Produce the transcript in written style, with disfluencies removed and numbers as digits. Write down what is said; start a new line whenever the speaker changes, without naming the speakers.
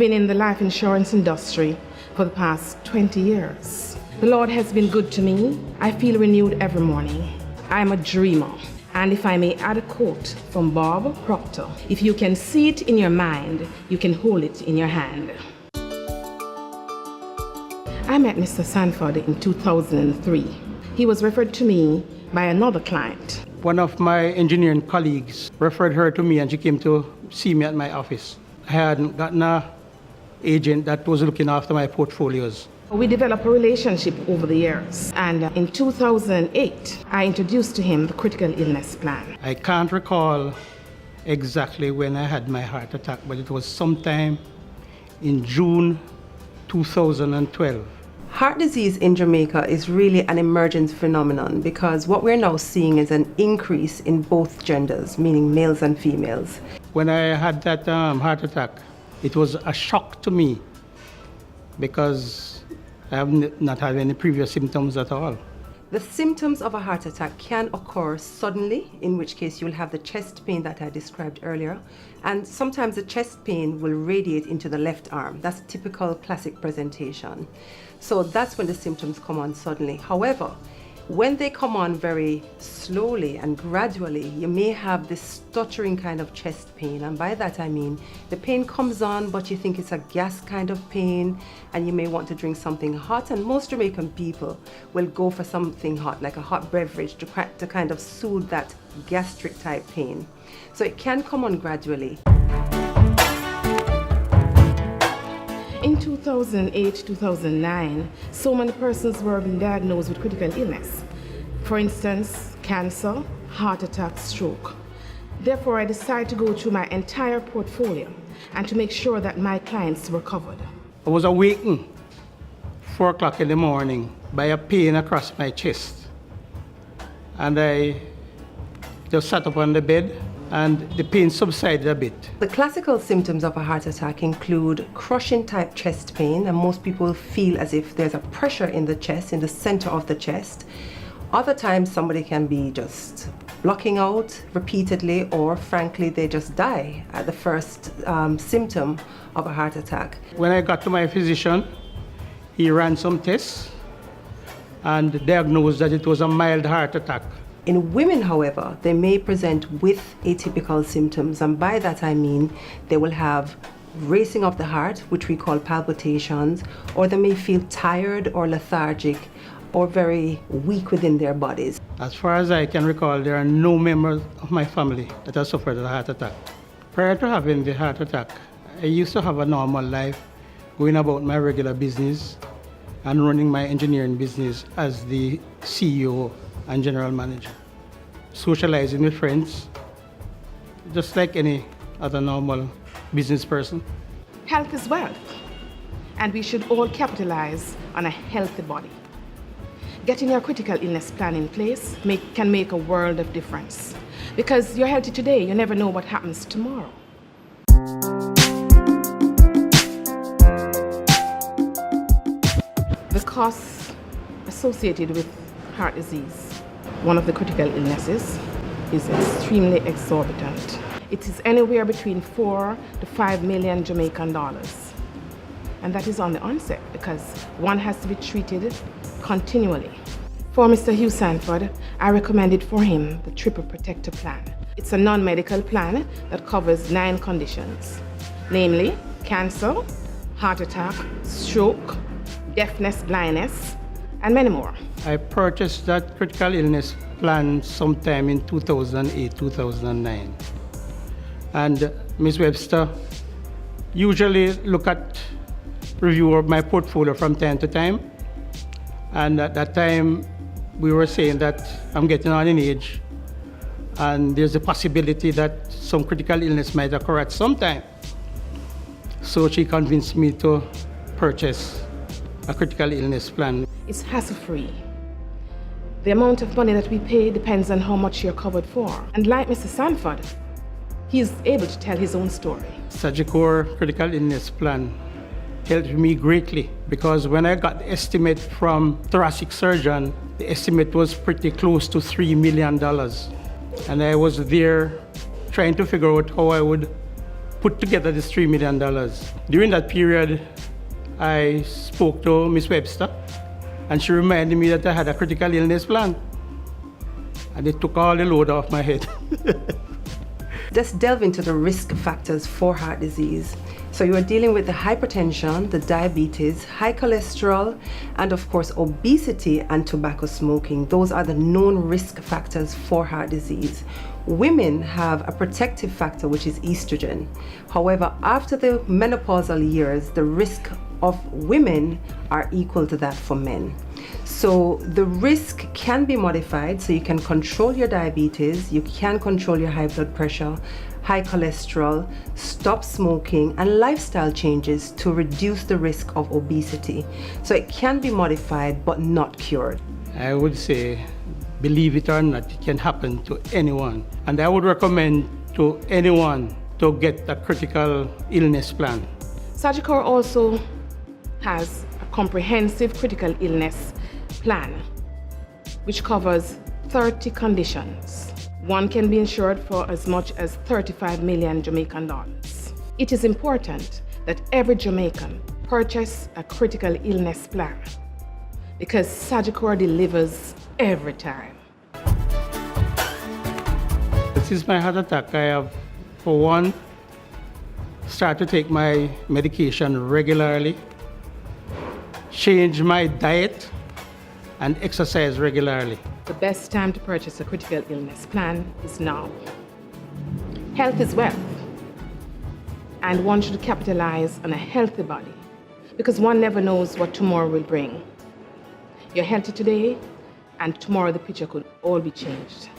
been in the life insurance industry for the past 20 years. The Lord has been good to me. I feel renewed every morning. I am a dreamer. And if I may add a quote from Bob Proctor, if you can see it in your mind, you can hold it in your hand. I met Mr. Sanford in 2003. He was referred to me by another client.
One of my engineering colleagues referred her to me and she came to see me at my office. I hadn't gotten an agent that was looking after my portfolios.
We developed a relationship over the years, and in 2008, I introduced to him the critical illness plan.
I can't recall exactly when I had my heart attack, but it was sometime in June 2012.
Heart disease in Jamaica is really an emergent phenomenon because what we're now seeing is an increase in both genders, meaning males and females.
When I had that heart attack, it was a shock to me because I have not had any previous symptoms at all.
The symptoms of a heart attack can occur suddenly, in which case you'll have the chest pain that I described earlier, and sometimes the chest pain will radiate into the left arm. That's a typical classic presentation. So that's when the symptoms come on suddenly. However, when they come on very slowly and gradually, you may have this stuttering kind of chest pain. And by that I mean the pain comes on, but you think it's a gas kind of pain, and you may want to drink something hot. And most Jamaican people will go for something hot, like a hot beverage, to kind of soothe that gastric type pain. So it can come on gradually.
In 2008-2009, so many persons were being diagnosed with critical illness. For instance, cancer, heart attack, stroke. Therefore, I decided to go through my entire portfolio and to make sure that my clients were covered.
I was awakened 4 o'clock in the morning by a pain across my chest. And I just sat up on the bed and the pain subsided a bit.
The classical symptoms of a heart attack include crushing type chest pain, and most people feel as if there's a pressure in the chest, in the center of the chest. Other times somebody can be just blocking out repeatedly, or frankly they just die at the first symptom of a heart attack.
When I got to my physician, he ran some tests and diagnosed that it was a mild heart attack.
In women, however, they may present with atypical symptoms, and by that I mean they will have racing of the heart, which we call palpitations, or they may feel tired or lethargic or very weak within their bodies.
As far as I can recall, there are no members of my family that have suffered a heart attack. Prior to having the heart attack, I used to have a normal life, going about my regular business and running my engineering business as the CEO and general manager, socializing with friends, just like any other normal business person.
Health is wealth, and we should all capitalize on a healthy body. Getting your critical illness plan in place can make a world of difference. Because you're healthy today, you never know what happens tomorrow. The costs associated with heart disease, one of the critical illnesses, is extremely exorbitant. It is anywhere between 4 to 5 million Jamaican dollars. And that is on the onset because one has to be treated continually. For Mr. Hugh Sanford, I recommended for him the Triple Protector Plan. It's a non-medical plan that covers 9 conditions, namely cancer, heart attack, stroke, deafness, blindness, and many more.
I purchased that critical illness plan sometime in 2008, 2009. And Ms. Webster usually look at review of my portfolio from time to time. And at that time, we were saying that I'm getting on in age and there's a possibility that some critical illness might occur at some time. So she convinced me to purchase a critical illness plan.
It's hassle-free. The amount of money that we pay depends on how much you're covered for. And like Mr. Sanford, he's able to tell his own story.
Sagicor critical illness plan helped me greatly because when I got the estimate from thoracic surgeon, the estimate was pretty close to $3 million. And I was there trying to figure out how I would put together this $3 million. During that period, I spoke to Ms. Webster, and she reminded me that I had a critical illness plan. And it took all the load off my head.
Let's delve into the risk factors for heart disease. So you are dealing with the hypertension, the diabetes, high cholesterol, and of course obesity and tobacco smoking. Those are the known risk factors for heart disease. Women have a protective factor, which is estrogen. However, after the menopausal years, the risk of women are equal to that for men. So the risk can be modified, so you can control your diabetes, you can control your high blood pressure, high cholesterol, stop smoking, and lifestyle changes to reduce the risk of obesity. So it can be modified but not cured.
I would say, believe it or not, it can happen to anyone. And I would recommend to anyone to get a critical illness plan.
Sagicor also has a comprehensive critical illness plan, which covers 30 conditions. One can be insured for as much as 35 million Jamaican dollars. It is important that every Jamaican purchase a critical illness plan because Sagicor delivers every time.
Since my heart attack, I have, for one, started to take my medication regularly, change my diet, and exercise regularly.
The best time to purchase a critical illness plan is now. Health is wealth, and one should capitalize on a healthy body because one never knows what tomorrow will bring. You're healthy today, and tomorrow the picture could all be changed.